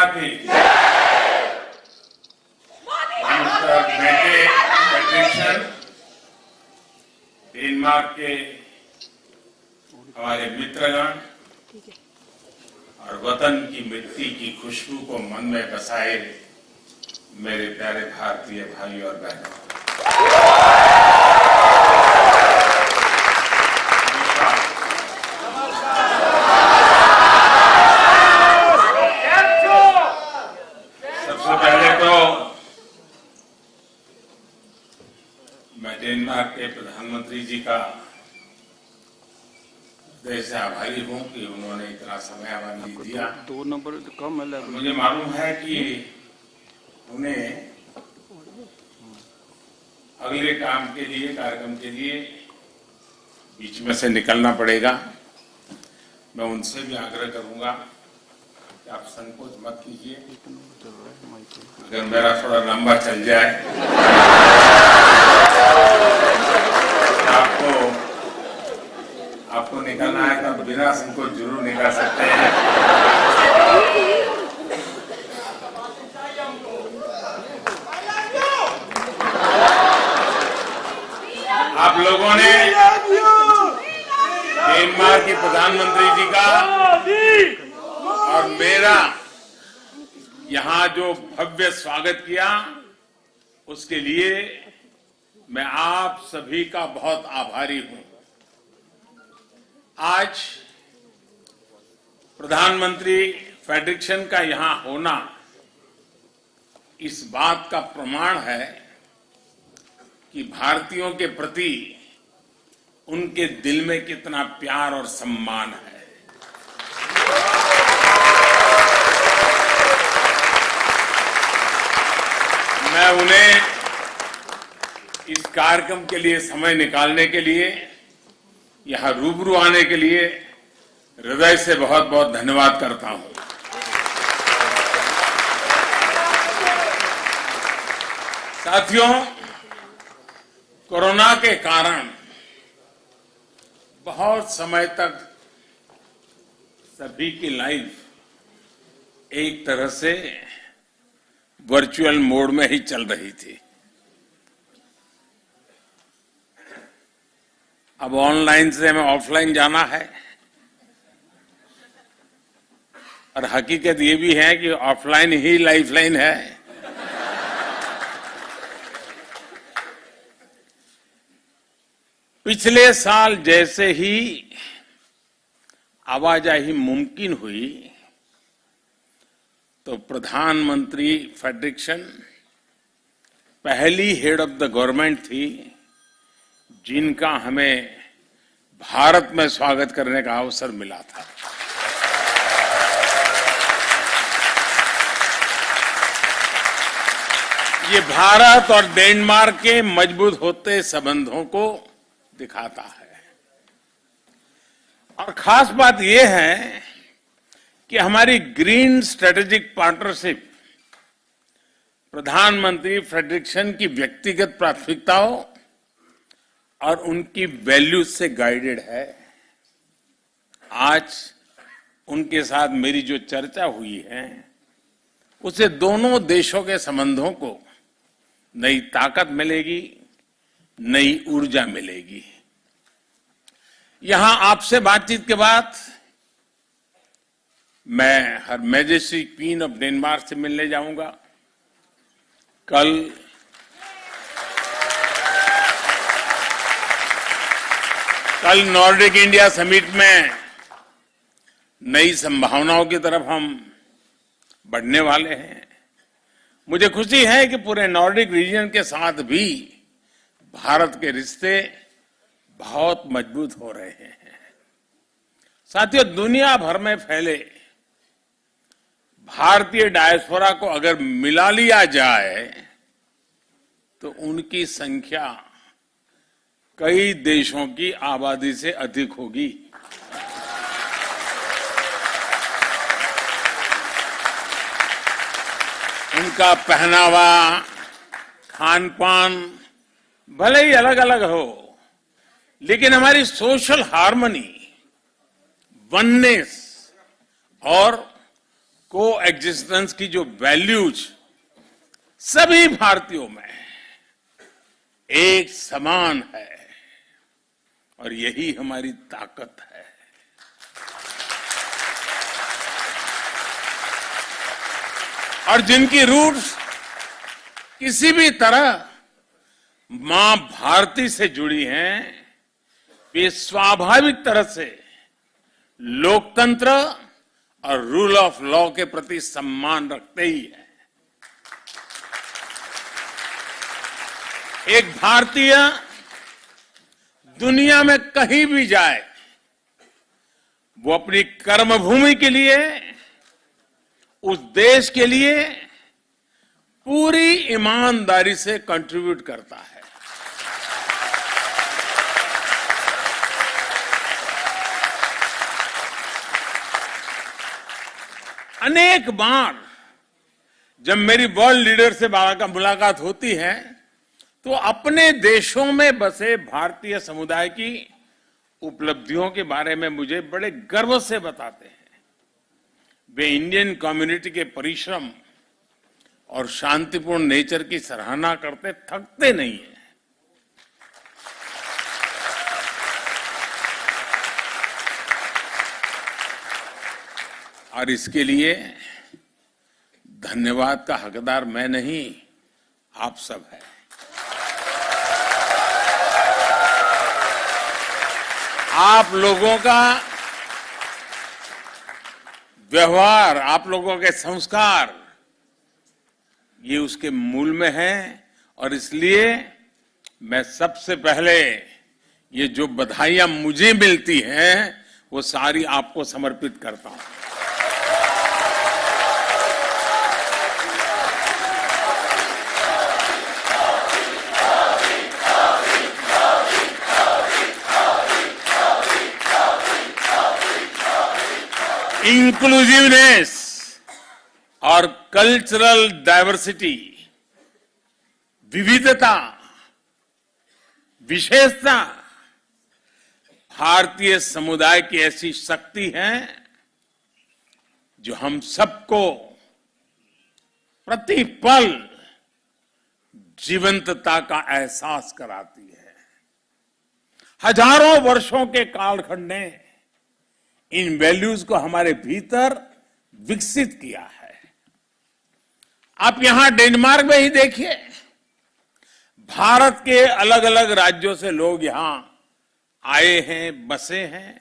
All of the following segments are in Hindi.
की मिस्टर मेटे फ्रेडरिक्सन, डेनमार्क के हमारे मित्रगण और वतन की मिट्टी की खुशबू को मन में बसाए मेरे प्यारे भारतीय भाई और बहनों, सबसे पहले तो मैं डेनमार्क के प्रधानमंत्री जी का हृदय से आभारी हूं कि उन्होंने इतना समय हमें दिया। 2 नंबर कम है। मुझे मालूम है कि उन्हें अगले काम के लिए, कार्यक्रम के लिए बीच में से निकलना पड़ेगा। मैं उनसे भी आग्रह करूंगा कि आप संकोच मत कीजिए। अगर मेरा थोड़ा लंबा चल जाए आपको निकलना है तो बिना संकोच जरूर निकल सकते हैं। आप लोगों ने डेनमार्क के प्रधानमंत्री जी का और मेरा यहां जो भव्य स्वागत किया, उसके लिए मैं आप सभी का बहुत आभारी हूं। आज प्रधानमंत्री फ्रेडरिक्सन का यहां होना इस बात का प्रमाण है कि भारतीयों के प्रति उनके दिल में कितना प्यार और सम्मान है। मैं उन्हें इस कार्यक्रम के लिए समय निकालने के लिए, यहां रूबरू आने के लिए हृदय से बहुत बहुत धन्यवाद करता हूं। साथियों, कोरोना के कारण बहुत समय तक सभी की लाइफ एक तरह से वर्चुअल मोड में ही चल रही थी। अब ऑनलाइन से हमें ऑफलाइन जाना है, और हकीकत ये भी है कि ऑफलाइन ही लाइफलाइन है। पिछले साल जैसे ही आवाजाही मुमकिन हुई तो प्रधानमंत्री फ्रेडरिक्सन पहली हेड ऑफ द गवर्नमेंट थी जिनका हमें भारत में स्वागत करने का अवसर मिला था। ये भारत और डेनमार्क के मजबूत होते संबंधों को दिखाता है। और खास बात यह है कि हमारी ग्रीन स्ट्रेटेजिक पार्टनरशिप प्रधानमंत्री फ्रेडरिक्सन की व्यक्तिगत प्राथमिकताओं और उनकी वैल्यूज से गाइडेड है। आज उनके साथ मेरी जो चर्चा हुई है, उससे दोनों देशों के संबंधों को नई ताकत मिलेगी, नई ऊर्जा मिलेगी। यहां आपसे बातचीत के बाद मैं हर मैजेस्टी क्वीन ऑफ डेनमार्क से मिलने जाऊंगा। कल नॉर्डिक इंडिया समिट में नई संभावनाओं की तरफ हम बढ़ने वाले हैं। मुझे खुशी है कि पूरे नॉर्डिक रीजन के साथ भी भारत के रिश्ते बहुत मजबूत हो रहे हैं। साथियों, दुनिया भर में फैले भारतीय डायस्पोरा को अगर मिला लिया जाए तो उनकी संख्या कई देशों की आबादी से अधिक होगी। उनका पहनावा, खान पान भले ही अलग अलग हो, लेकिन हमारी सोशल हार्मनी, वननेस और को एग्जिस्टेंस की जो वैल्यूज सभी भारतीयों में एक समान है और यही हमारी ताकत है। और जिनकी रूट्स किसी भी तरह मां भारती से जुड़ी हैं, वे स्वाभाविक तरह से लोकतंत्र और रूल ऑफ लॉ के प्रति सम्मान रखते ही हैं। एक भारतीय दुनिया में कहीं भी जाए, वो अपनी कर्मभूमि के लिए, उस देश के लिए पूरी ईमानदारी से कंट्रीब्यूट करता है। अनेक बार जब मेरी वर्ल्ड लीडर से मुलाकात होती है, तो अपने देशों में बसे भारतीय समुदाय की उपलब्धियों के बारे में मुझे बड़े गर्व से बताते हैं। वे इंडियन कम्युनिटी के परिश्रम और शांतिपूर्ण नेचर की सराहना करते थकते नहीं है। और इसके लिए धन्यवाद का हकदार मैं नहीं, आप सब हैं। आप लोगों का व्यवहार, आप लोगों के संस्कार, ये उसके मूल में है। और इसलिए मैं सबसे पहले ये जो बधाइयां मुझे मिलती हैं, वो सारी आपको समर्पित करता हूं। इंक्लूसिवनेस और कल्चरल डाइवर्सिटी, विविधता, विशेषता भारतीय समुदाय की ऐसी शक्ति है जो हम सबको प्रतिपल जीवंतता का एहसास कराती है। हजारों वर्षों के कालखंड ने इन वैल्यूज को हमारे भीतर विकसित किया है। आप यहां डेनमार्क में ही देखिए, भारत के अलग अलग राज्यों से लोग यहां आए हैं, बसे हैं।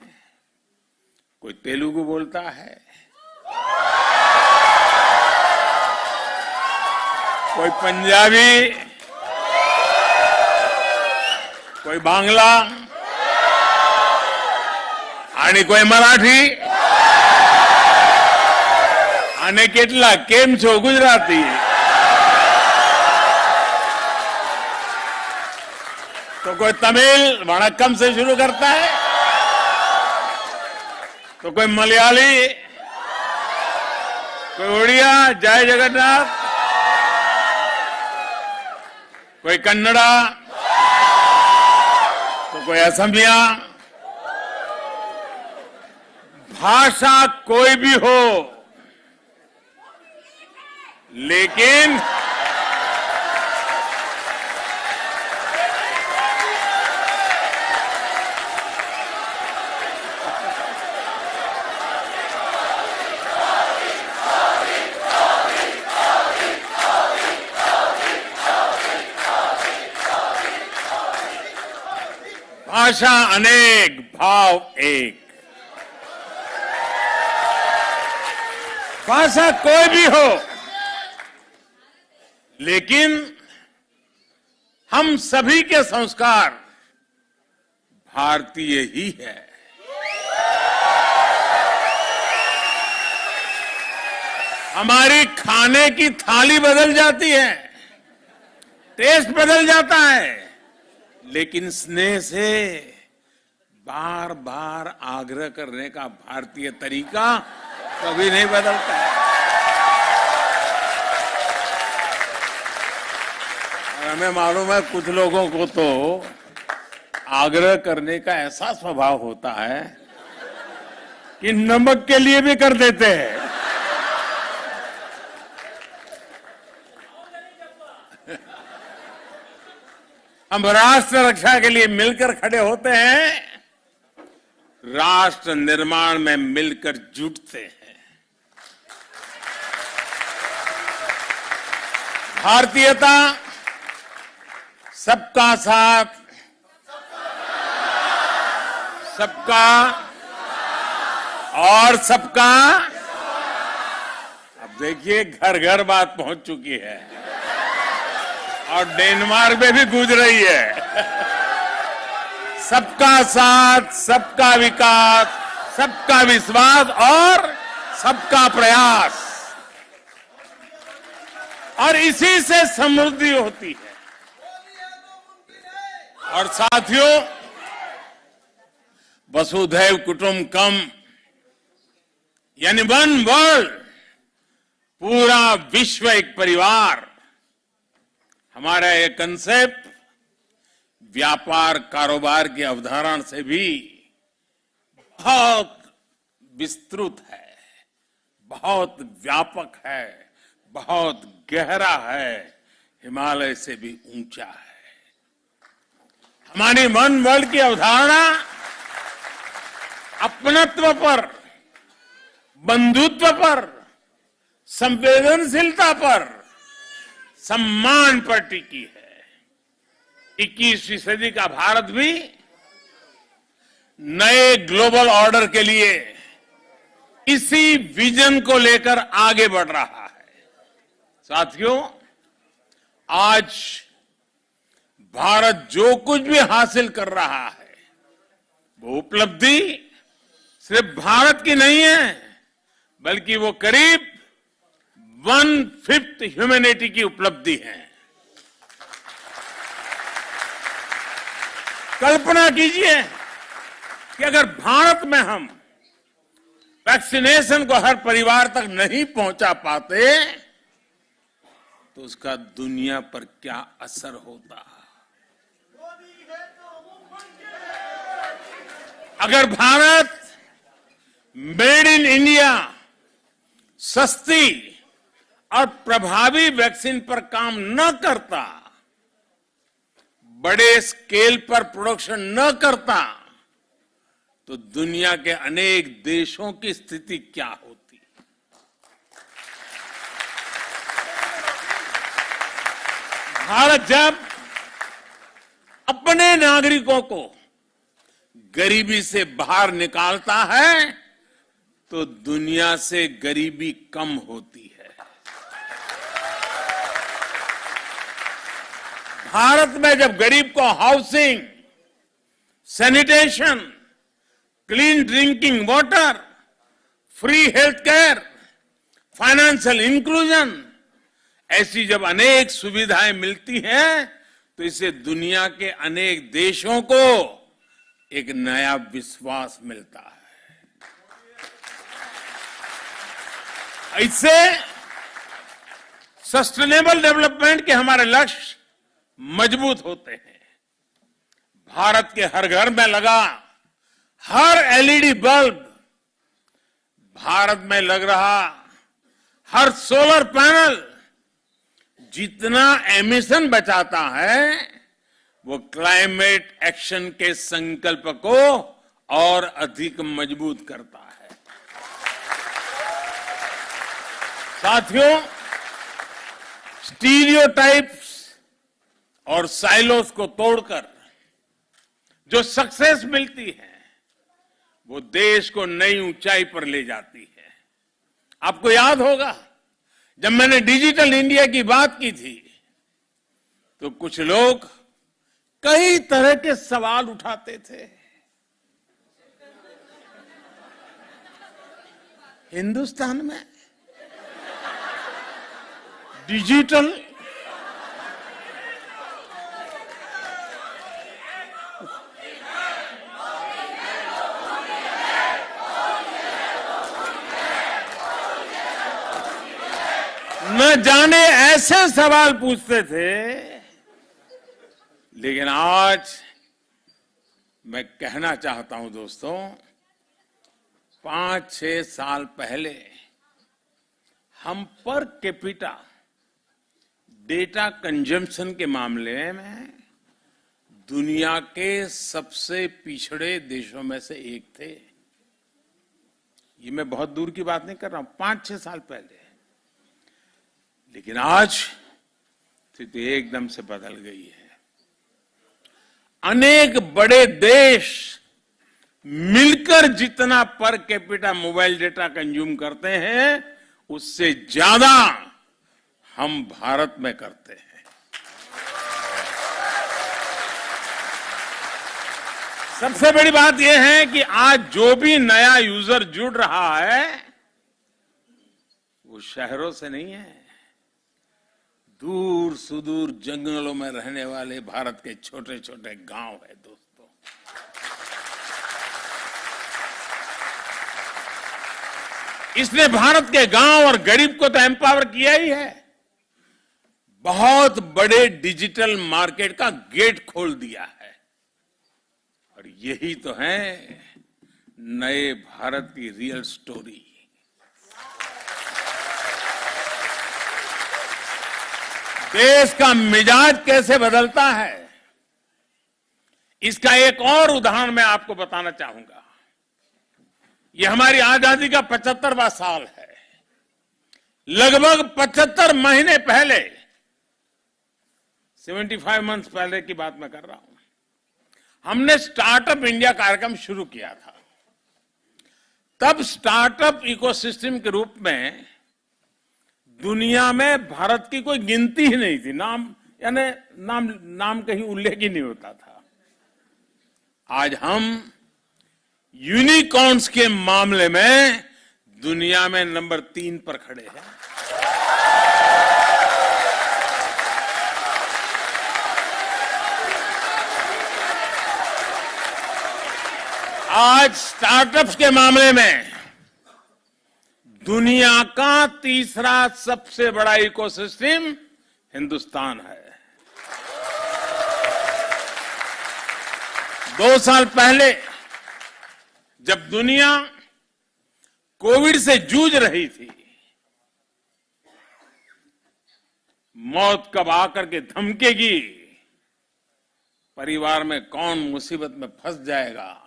कोई तेलुगु बोलता है, कोई पंजाबी, कोई बांग्ला आणि कोई मराठी आणि કેટલા કેમ છો गुजराती। तो कोई तमिल वणक्कम से शुरू करता है, तो कोई मलयाली, कोई उड़िया जय जगन्नाथ, कोई कन्नड़ा, तो कोई असमिया। भाषा कोई भी हो, लेकिन भाषा अनेक, भाव एक। भाषा कोई भी हो, लेकिन हम सभी के संस्कार भारतीय ही है। हमारी खाने की थाली बदल जाती है, टेस्ट बदल जाता है, लेकिन स्नेह से बार बार आग्रह करने का भारतीय तरीका कभी नहीं बदलता है। और हमें मालूम है कुछ लोगों को तो आग्रह करने का ऐसा स्वभाव होता है कि नमक के लिए भी कर देते हैं। हम राष्ट्र रक्षा के लिए मिलकर खड़े होते हैं, राष्ट्र निर्माण में मिलकर जुटते हैं। भारतीयता सबका साथ, सबका और सबका, अब देखिए घर घर बात पहुंच चुकी है और डेनमार्क में भी गूंज रही है। सबका साथ, सबका विकास, सबका विश्वास और सबका प्रयास, और इसी से समृद्धि होती है। और साथियों, वसुधैव कुटुंबकम यानी वन वर्ल्ड, पूरा विश्व एक परिवार, हमारा ये कंसेप्ट व्यापार कारोबार की अवधारणा से भी बहुत विस्तृत है, बहुत व्यापक है, बहुत गहरा है, हिमालय से भी ऊंचा है। हमारी वन वर्ल्ड की अवधारणा अपनत्व पर, बंधुत्व पर, संवेदनशीलता पर, सम्मान पर टिकी है। 21वीं सदी का भारत भी नए ग्लोबल ऑर्डर के लिए इसी विजन को लेकर आगे बढ़ रहा है। साथियों, आज भारत जो कुछ भी हासिल कर रहा है, वो उपलब्धि सिर्फ भारत की नहीं है, बल्कि वो करीब 1/5 ह्यूमैनिटी की उपलब्धि है। कल्पना कीजिए कि अगर भारत में हम वैक्सीनेशन को हर परिवार तक नहीं पहुंचा पाते, तो उसका दुनिया पर क्या असर होता। अगर भारत मेड इन इंडिया सस्ती और प्रभावी वैक्सीन पर काम न करता, बड़े स्केल पर प्रोडक्शन न करता, तो दुनिया के अनेक देशों की स्थिति क्या होती। भारत जब अपने नागरिकों को गरीबी से बाहर निकालता है, तो दुनिया से गरीबी कम होती है। भारत में जब गरीब को housing, sanitation, clean drinking water, free health care, financial inclusion, ऐसी जब अनेक सुविधाएं मिलती हैं, तो इससे दुनिया के अनेक देशों को एक नया विश्वास मिलता है। इससे सस्टेनेबल डेवलपमेंट के हमारे लक्ष्य मजबूत होते हैं। भारत के हर घर में लगा हर एलईडी बल्ब, भारत में लग रहा हर सोलर पैनल जितना एमिशन बचाता है, वो क्लाइमेट एक्शन के संकल्प को और अधिक मजबूत करता है। साथियों, स्टीरियोटाइप्स और साइलोस को तोड़कर जो सक्सेस मिलती है, वो देश को नई ऊंचाई पर ले जाती है। आपको याद होगा, जब मैंने डिजिटल इंडिया की बात की थी, तो कुछ लोग कई तरह के सवाल उठाते थे। हिंदुस्तान में डिजिटल न जाने ऐसे सवाल पूछते थे। लेकिन आज मैं कहना चाहता हूं दोस्तों, 5-6 साल पहले हम पर कैपिटा डेटा कंजम्पशन के मामले में दुनिया के सबसे पिछड़े देशों में से एक थे। ये मैं बहुत दूर की बात नहीं कर रहा हूं, 5-6 साल पहले। लेकिन आज स्थिति एकदम से बदल गई है। अनेक बड़े देश मिलकर जितना per capita mobile data consume करते हैं, उससे ज्यादा हम भारत में करते हैं। सबसे बड़ी बात यह है कि आज जो भी नया यूजर जुड़ रहा है, वो शहरों से नहीं है, दूर सुदूर जंगलों में रहने वाले भारत के छोटे छोटे गांव है। दोस्तों, इसने भारत के गांव और गरीब को तो एम्पावर किया ही है, बहुत बड़े डिजिटल मार्केट का गेट खोल दिया है। और यही तो है नए भारत की रियल स्टोरी। देश का मिजाज कैसे बदलता है, इसका एक और उदाहरण मैं आपको बताना चाहूंगा। यह हमारी आजादी का 75वां साल है। लगभग 75 महीने पहले, 75 मंथ्स पहले की बात मैं कर रहा हूं, हमने स्टार्टअप इंडिया कार्यक्रम शुरू किया था। तब स्टार्टअप इकोसिस्टम के रूप में दुनिया में भारत की कोई गिनती ही नहीं थी। नाम कहीं उल्लेख ही नहीं होता था। आज हम यूनिकॉर्न्स के मामले में दुनिया में नंबर 3 पर खड़े हैं। आज स्टार्टअप्स के मामले में दुनिया का तीसरा सबसे बड़ा इकोसिस्टम हिंदुस्तान है। 2 साल पहले जब दुनिया कोविड से जूझ रही थी, मौत कब आकर के धमकेगी, परिवार में कौन मुसीबत में फंस जाएगा,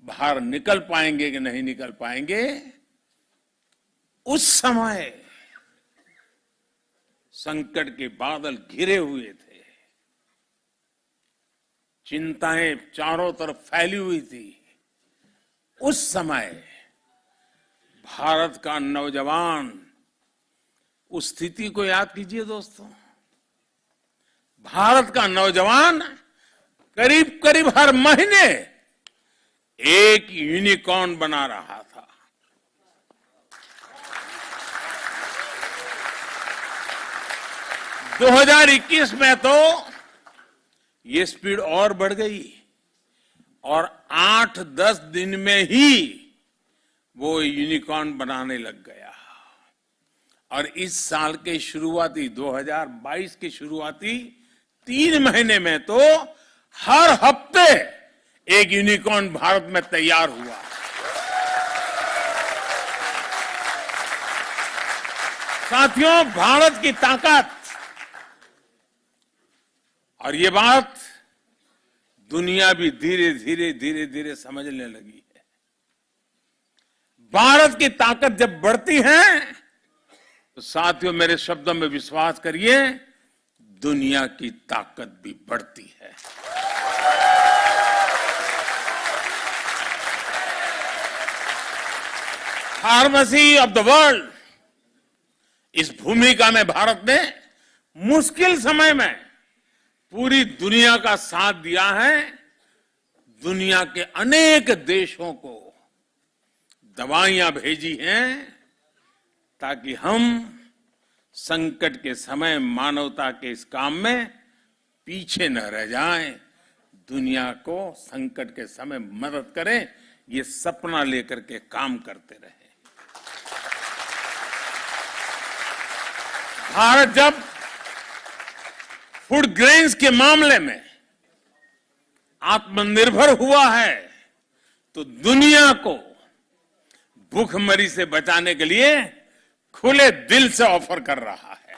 बाहर निकल पाएंगे कि नहीं निकल पाएंगे, उस समय संकट के बादल घिरे हुए थे, चिंताएं चारों तरफ फैली हुई थी। उस समय भारत का नौजवान, उस स्थिति को याद कीजिए दोस्तों। भारत का नौजवान करीब करीब हर महीने एक यूनिकॉर्न बना रहा था। 2021 में तो ये स्पीड और बढ़ गई और 8-10 दिन में ही वो यूनिकॉर्न बनाने लग गया। और इस साल के शुरुआती 2022 के शुरुआती 3 महीने में तो हर हफ्ते एक यूनिकॉर्न भारत में तैयार हुआ। साथियों, भारत की ताकत, और ये बात दुनिया भी धीरे धीरे समझने लगी है। भारत की ताकत जब बढ़ती है तो साथियों, मेरे शब्दों में विश्वास करिए, दुनिया की ताकत भी बढ़ती है। फार्मेसी ऑफ द वर्ल्ड, इस भूमिका में भारत ने मुश्किल समय में पूरी दुनिया का साथ दिया है। दुनिया के अनेक देशों को दवाइयां भेजी हैं ताकि हम संकट के समय मानवता के इस काम में पीछे न रह जाएं, दुनिया को संकट के समय मदद करें, ये सपना लेकर के काम करते रहे। भारत जब फूड ग्रेन्स के मामले में आत्मनिर्भर हुआ है तो दुनिया को भूखमरी से बचाने के लिए खुले दिल से ऑफर कर रहा है।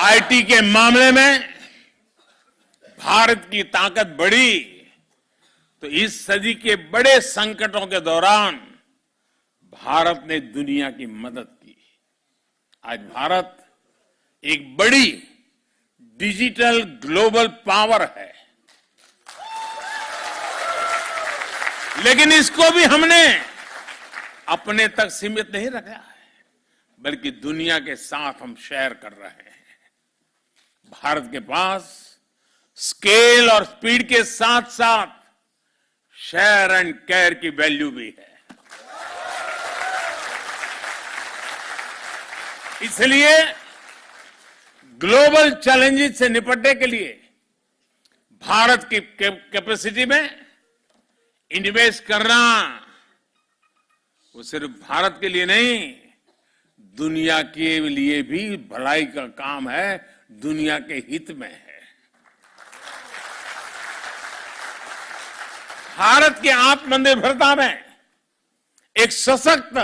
आईटी के मामले में भारत की ताकत बढ़ी तो इस सदी के बड़े संकटों के दौरान भारत ने दुनिया की मदद की। आज भारत एक बड़ी डिजिटल ग्लोबल पावर है, लेकिन इसको भी हमने अपने तक सीमित नहीं रखा है, बल्कि दुनिया के साथ हम शेयर कर रहे हैं। भारत के पास स्केल और स्पीड के साथ साथ शेयर एंड केयर की वैल्यू भी है। इसलिए ग्लोबल चैलेंजेस से निपटने के लिए भारत की कैपेसिटी में इन्वेस्ट करना वो सिर्फ भारत के लिए नहीं, दुनिया के लिए भी भलाई का काम है, दुनिया के हित में है। भारत की आत्मनिर्भरता में एक सशक्त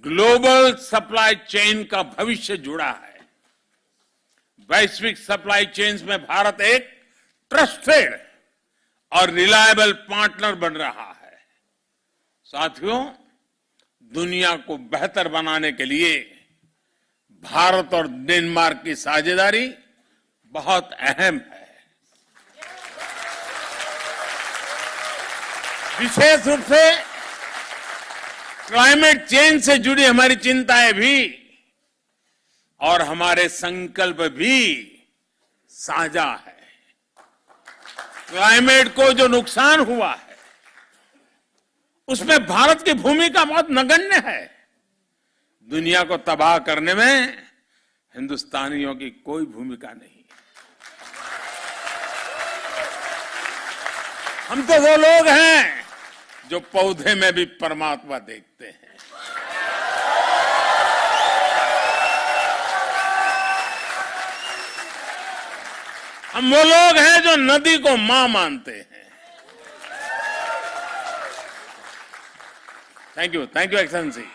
ग्लोबल सप्लाई चेन का भविष्य जुड़ा है। वैश्विक सप्लाई चेन्स में भारत एक ट्रस्टेड और रिलायबल पार्टनर बन रहा है। साथियों, दुनिया को बेहतर बनाने के लिए भारत और डेनमार्क की साझेदारी बहुत अहम है। विशेष रूप से क्लाइमेट चेंज से जुड़ी हमारी चिंताएं भी और हमारे संकल्प भी साझा है। क्लाइमेट को जो नुकसान हुआ है उसमें भारत की भूमिका बहुत नगण्य है। दुनिया को तबाह करने में हिंदुस्तानियों की कोई भूमिका नहीं। हम तो वो लोग हैं जो पौधे में भी परमात्मा देखते हैं। हम वो लोग हैं जो नदी को मां मानते हैं। Thank you excellency.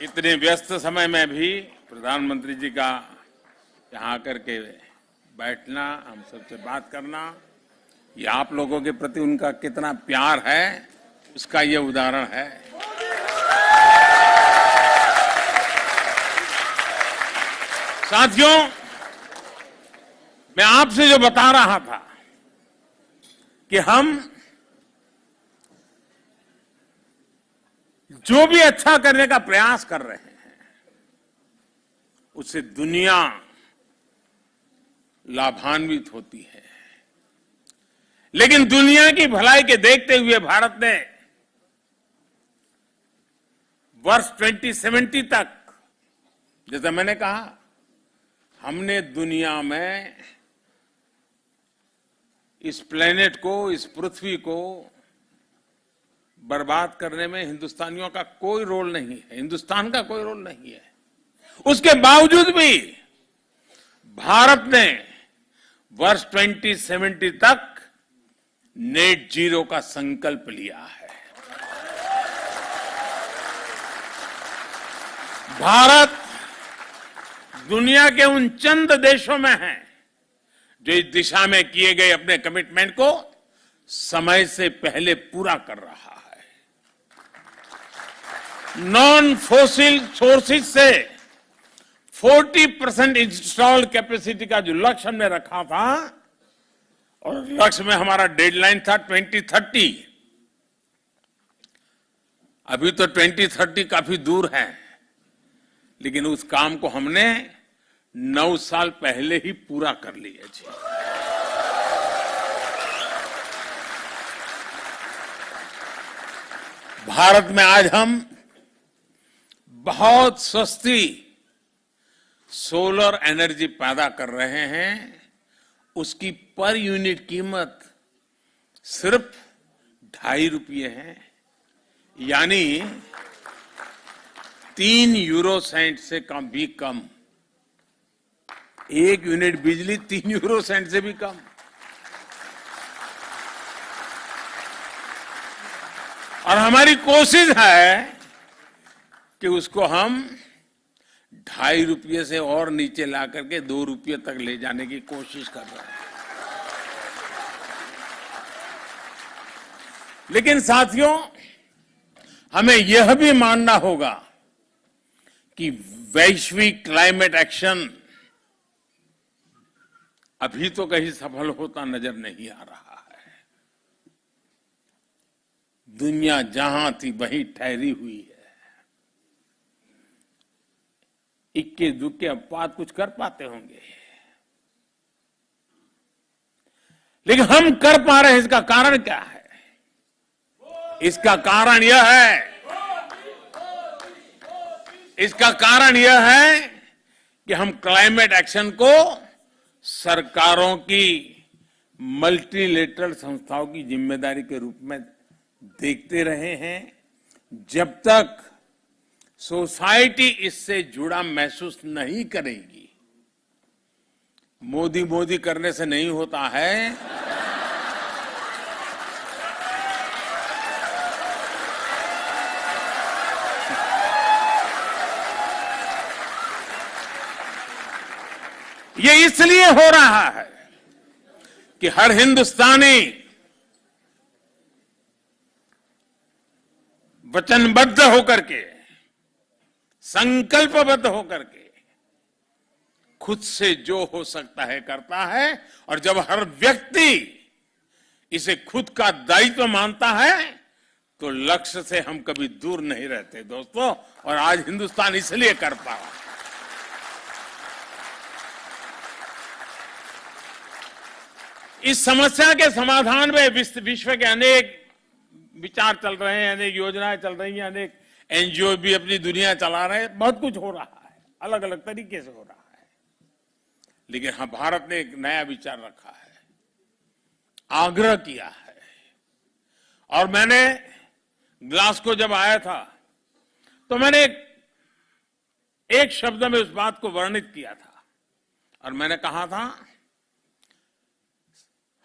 इतने व्यस्त समय में भी प्रधानमंत्री जी का यहाँ आकर के बैठना, हम सबसे बात करना, ये आप लोगों के प्रति उनका कितना प्यार है उसका ये उदाहरण है। साथियों, मैं आपसे जो बता रहा था कि हम जो भी अच्छा करने का प्रयास कर रहे हैं उससे दुनिया लाभान्वित होती है, लेकिन दुनिया की भलाई के देखते हुए भारत ने वर्ष 2070 तक, जैसा मैंने कहा, हमने दुनिया में इस प्लेनेट को, इस पृथ्वी को बर्बाद करने में हिंदुस्तानियों का कोई रोल नहीं है, हिंदुस्तान का कोई रोल नहीं है। उसके बावजूद भी भारत ने वर्ष 2070 तक नेट जीरो का संकल्प लिया है। भारत दुनिया के उन चंद देशों में है जो इस दिशा में किए गए अपने कमिटमेंट को समय से पहले पूरा कर रहा है। नॉन फोसिल सोर्सेज से 40% इंस्टॉल्ड कैपेसिटी का जो लक्ष्य हमने रखा था, और लक्ष्य में हमारा डेडलाइन था 2030। अभी तो 2030 काफी दूर है, लेकिन उस काम को हमने 9 साल पहले ही पूरा कर लिया जी। भारत में आज हम बहुत सस्ती सोलर एनर्जी पैदा कर रहे हैं, उसकी पर यूनिट कीमत सिर्फ 2.5 रुपये है, यानी 3 यूरो सेंट से कम भी कम। 1 यूनिट बिजली 3 यूरो सेंट से भी कम। और हमारी कोशिश है कि उसको हम 2.5 रुपये से और नीचे ला करके 2 रुपये तक ले जाने की कोशिश कर रहे हैं। लेकिन साथियों, हमें यह भी मानना होगा कि वैश्विक क्लाइमेट एक्शन अभी तो कहीं सफल होता नजर नहीं आ रहा है। दुनिया जहां थी वहीं ठहरी हुई है। इक्के दुक्के अपवाद कुछ कर पाते होंगे, लेकिन हम कर पा रहे हैं। इसका कारण क्या है? इसका कारण यह है कि हम क्लाइमेट एक्शन को सरकारों की मल्टीलेटरल संस्थाओं की जिम्मेदारी के रूप में देखते रहे हैं। जब तक सोसाइटी इससे जुड़ा महसूस नहीं करेगी, मोदी मोदी करने से नहीं होता है। ये इसलिए हो रहा है कि हर हिंदुस्तानी वचनबद्ध होकर के, संकल्पबद्ध होकर के खुद से जो हो सकता है करता है। और जब हर व्यक्ति इसे खुद का दायित्व मानता है तो लक्ष्य से हम कभी दूर नहीं रहते दोस्तों। और आज हिंदुस्तान इसलिए कर पा रहा है। इस समस्या के समाधान में विश्व के अनेक विचार चल रहे हैं, अनेक योजनाएं चल रही हैं, अनेक एनजीओ भी अपनी दुनिया चला रहे हैं। बहुत कुछ हो रहा है, अलग अलग तरीके से हो रहा है। लेकिन हाँ, भारत ने एक नया विचार रखा है, आग्रह किया है। और मैंने ग्लासगो जब आया था तो मैंने एक शब्द में उस बात को वर्णित किया था और मैंने कहा था,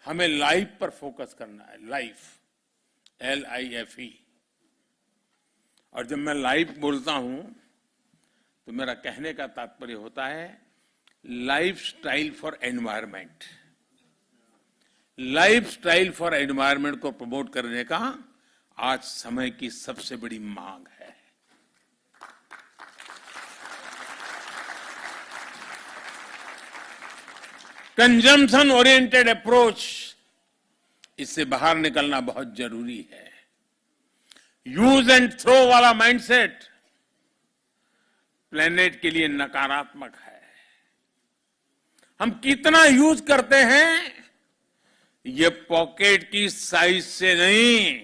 हमें लाइफ पर फोकस करना है। Life, LIFE। और जब मैं लाइफ बोलता हूं तो मेरा कहने का तात्पर्य होता है life style for environment. Life style for environment को प्रमोट करने का आज समय की सबसे बड़ी मांग है। कंजम्पशन ओरिएंटेड अप्रोच, इससे बाहर निकलना बहुत जरूरी है। यूज एंड थ्रो वाला माइंडसेट प्लेनेट के लिए नकारात्मक है। हम कितना यूज करते हैं ये पॉकेट की साइज से नहीं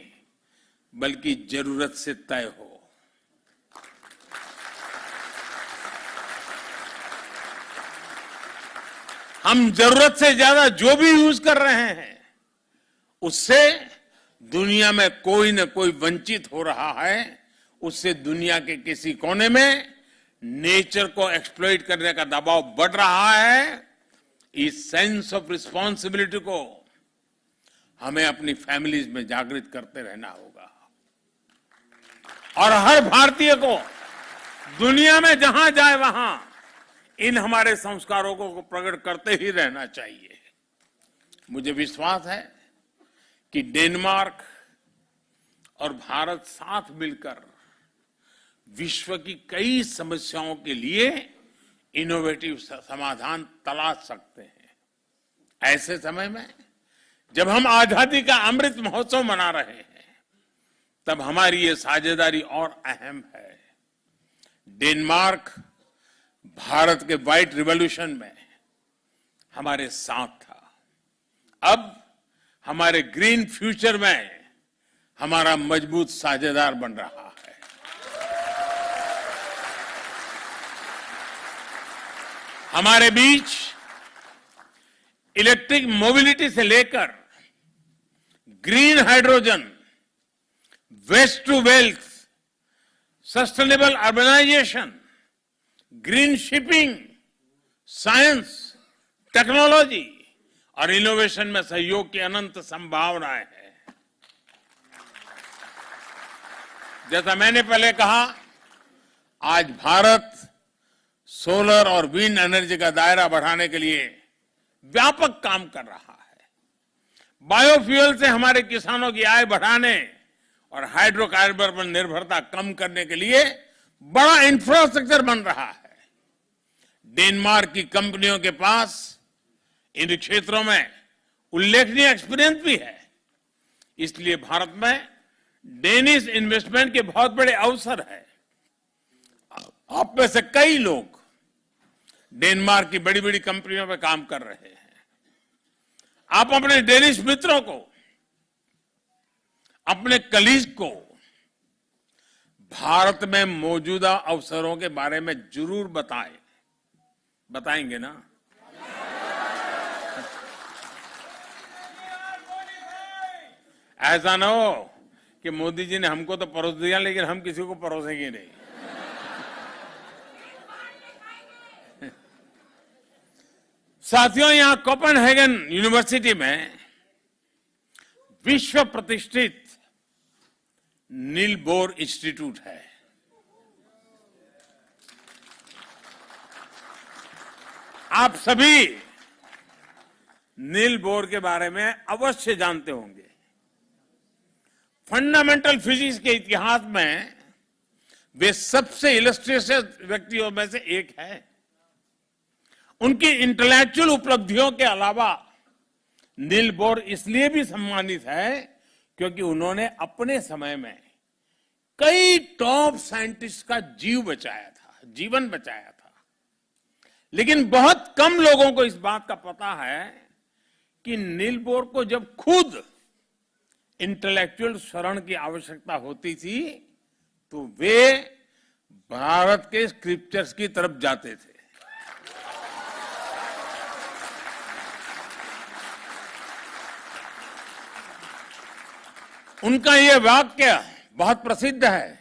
बल्कि जरूरत से तय हो। हम जरूरत से ज्यादा जो भी यूज कर रहे हैं उससे दुनिया में कोई न कोई वंचित हो रहा है। उससे दुनिया के किसी कोने में नेचर को एक्सप्लॉइट करने का दबाव बढ़ रहा है। इस सेंस ऑफ रिस्पॉन्सिबिलिटी को हमें अपनी फैमिलीज में जागृत करते रहना होगा और हर भारतीय को दुनिया में जहां जाए वहां इन हमारे संस्कारों को प्रकट करते ही रहना चाहिए। मुझे विश्वास है कि डेनमार्क और भारत साथ मिलकर विश्व की कई समस्याओं के लिए इनोवेटिव समाधान तलाश सकते हैं। ऐसे समय में जब हम आजादी का अमृत महोत्सव मना रहे हैं तब हमारी ये साझेदारी और अहम है। डेनमार्क भारत के व्हाइट रिवॉल्यूशन में हमारे साथ था, अब हमारे ग्रीन फ्यूचर में हमारा मजबूत साझेदार बन रहा है। हमारे बीच इलेक्ट्रिक मोबिलिटी से लेकर green hydrogen, waste to wealth, sustainable urbanisation, green shipping, science, technology और इनोवेशन में सहयोग की अनंत संभावनाएं हैं। जैसा मैंने पहले कहा, आज भारत सोलर और विंड एनर्जी का दायरा बढ़ाने के लिए व्यापक काम कर रहा है। बायोफ्यूल से हमारे किसानों की आय बढ़ाने और हाइड्रोकार्बन पर निर्भरता कम करने के लिए बड़ा इंफ्रास्ट्रक्चर बन रहा है। डेनमार्क की कंपनियों के पास इन क्षेत्रों में उल्लेखनीय एक्सपीरियंस भी है। इसलिए भारत में डेनिश इन्वेस्टमेंट के बहुत बड़े अवसर है। आप में से कई लोग डेनमार्क की बड़ी बड़ी कंपनियों में काम कर रहे हैं। आप अपने डेनिश मित्रों को, अपने कलीग को भारत में मौजूदा अवसरों के बारे में जरूर बताएंगे ना? ऐसा ना हो कि मोदी जी ने हमको तो परोस दिया लेकिन हम किसी को परोसेंगे नहीं। साथियों, यहां कोपेनहेगन यूनिवर्सिटी में विश्व प्रतिष्ठित नील बोर इंस्टीट्यूट है। आप सभी नील बोर के बारे में अवश्य जानते होंगे। फंडामेंटल फिजिक्स के इतिहास में वे सबसे इलस्ट्रियस व्यक्तियों में से एक है। उनकी इंटेलेक्चुअल उपलब्धियों के अलावा नील बोर इसलिए भी सम्मानित है क्योंकि उन्होंने अपने समय में कई टॉप साइंटिस्ट का जीवन बचाया था। लेकिन बहुत कम लोगों को इस बात का पता है कि नील बोर को जब खुद इंटेलेक्चुअल शरण की आवश्यकता होती थी तो वे भारत के स्क्रिप्चर्स की तरफ जाते थे। उनका यह वाक्य बहुत प्रसिद्ध है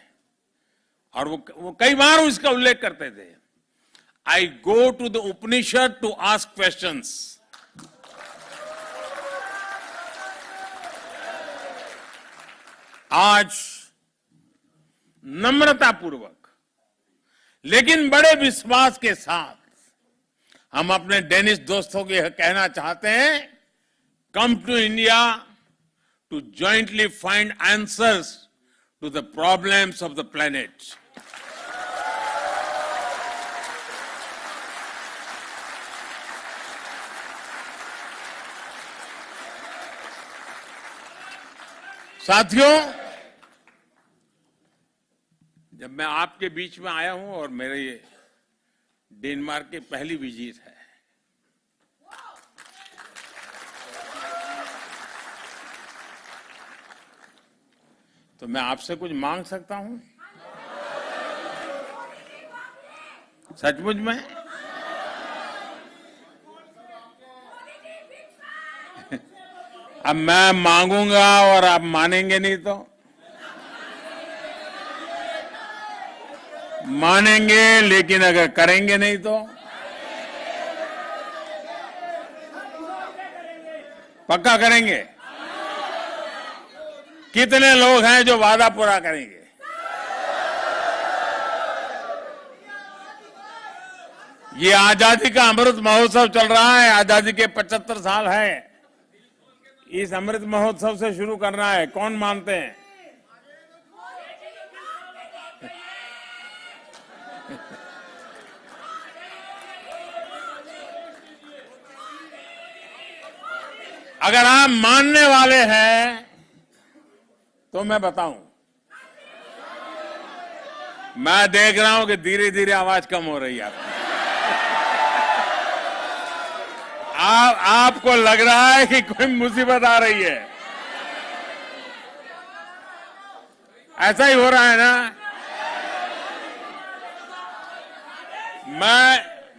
और वो कई बार उसका उल्लेख करते थे। I go to the Upanishad to ask questions. आज नम्रतापूर्वक लेकिन बड़े विश्वास के साथ हम अपने डेनिश दोस्तों को यह कहना चाहते हैं, come to India to jointly find answers to the problems of the planet. साथियों, जब मैं आपके बीच में आया हूं और मेरे ये डेनमार्क की पहली विजिट है, तो मैं आपसे कुछ मांग सकता हूं? सचमुच में? अब मैं मांगूंगा और आप मानेंगे नहीं तो? मानेंगे लेकिन अगर करेंगे नहीं तो? पक्का करेंगे? कितने लोग हैं जो वादा पूरा करेंगे? ये आजादी का अमृत महोत्सव चल रहा है। आजादी के 75 साल है। इस अमृत महोत्सव से शुरू करना है। कौन मानते हैं? अगर आप मानने वाले हैं तो मैं बताऊं, मैं देख रहा हूं कि धीरे धीरे आवाज कम हो रही है आपको लग रहा है कि कोई मुसीबत आ रही है। ऐसा ही हो रहा है ना?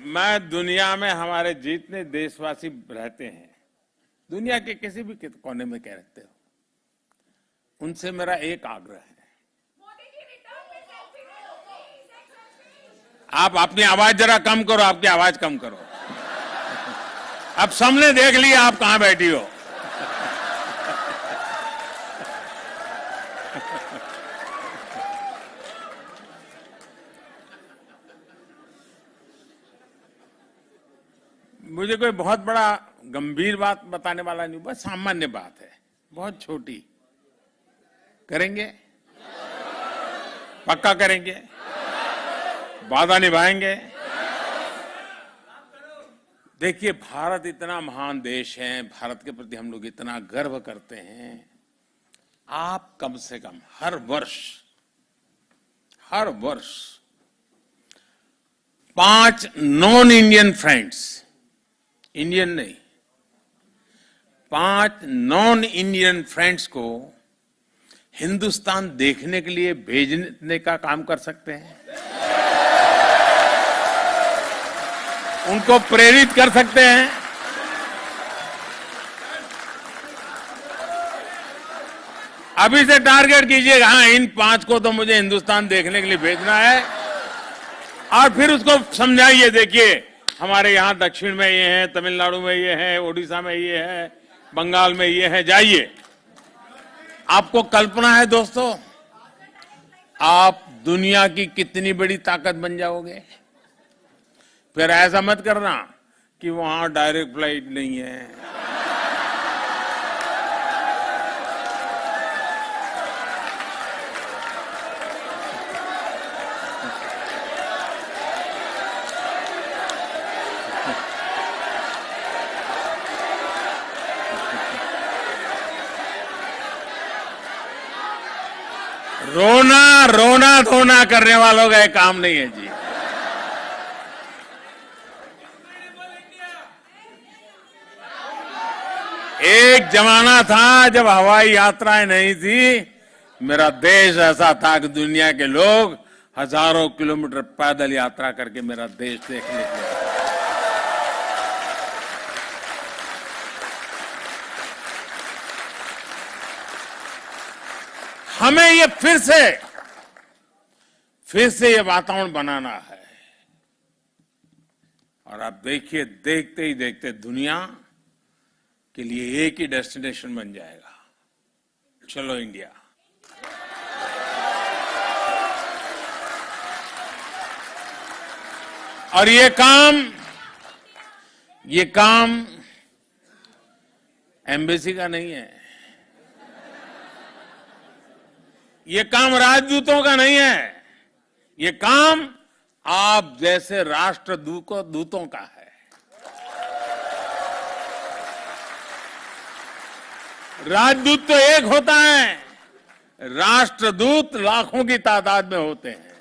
मैं दुनिया में हमारे जितने देशवासी रहते हैं, दुनिया के किसी भी कोने में कह रहते हो, उनसे मेरा एक आग्रह है, आप अपनी आवाज जरा कम करो, आपकी आवाज कम करो। अब सबने देख लिया आप कहां बैठी हो। मुझे कोई बहुत बड़ा गंभीर बात बताने वाला नहीं, बस सामान्य बात है, बहुत छोटी। करेंगे? पक्का करेंगे? वादा निभाएंगे? देखिए, भारत इतना महान देश है, भारत के प्रति हम लोग इतना गर्व करते हैं। आप कम से कम हर वर्ष 5 नॉन इंडियन फ्रेंड्स, इंडियन नहीं, 5 नॉन इंडियन फ्रेंड्स को हिंदुस्तान देखने के लिए भेजने का काम कर सकते हैं, उनको प्रेरित कर सकते हैं। अभी से टारगेट कीजिएगा, हाँ इन 5 को तो मुझे हिंदुस्तान देखने के लिए भेजना है, और फिर उसको समझाइए, देखिए हमारे यहां दक्षिण में ये है, तमिलनाडु में ये है, ओडिशा में ये है, बंगाल में ये है, जाइए। आपको कल्पना है दोस्तों, आप दुनिया की कितनी बड़ी ताकत बन जाओगे। फिर ऐसा मत करना कि वहां डायरेक्ट फ्लाइट नहीं है, रोना धोना करने वालों का ये काम नहीं है जी। एक जमाना था जब हवाई यात्राएं नहीं थी, मेरा देश ऐसा था कि दुनिया के लोग हजारों किलोमीटर पैदल यात्रा करके मेरा देश देखने के लिए। हमें ये फिर से ये वातावरण बनाना है। और आप देखिए, देखते ही देखते दुनिया के लिए एक ही डेस्टिनेशन बन जाएगा, चलो इंडिया। और ये काम एम्बेसी का नहीं है, ये काम राजदूतों का नहीं है, ये काम आप जैसे राष्ट्रदूतों का है। राजदूत तो एक होता है, राष्ट्रदूत लाखों की तादाद में होते हैं।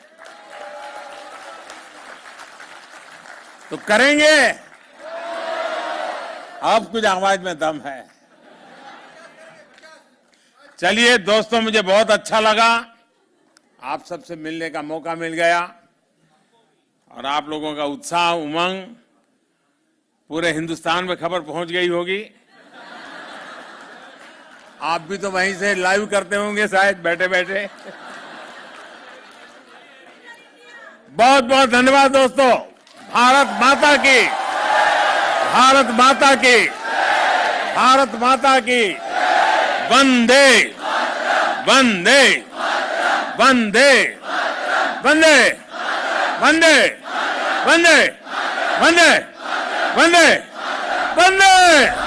तो करेंगे? अब कुछ आवाज में दम है। चलिए दोस्तों, मुझे बहुत अच्छा लगा, आप सबसे मिलने का मौका मिल गया, और आप लोगों का उत्साह, उमंग पूरे हिंदुस्तान में खबर पहुंच गई होगी। आप भी तो वहीं से लाइव करते होंगे शायद बैठे बैठे। बहुत बहुत धन्यवाद दोस्तों। भारत माता की, भारत माता की, भारत माता की। वंदे वंदे वंदे वंदे वंदे वंदे वंदे वंदे वंदे।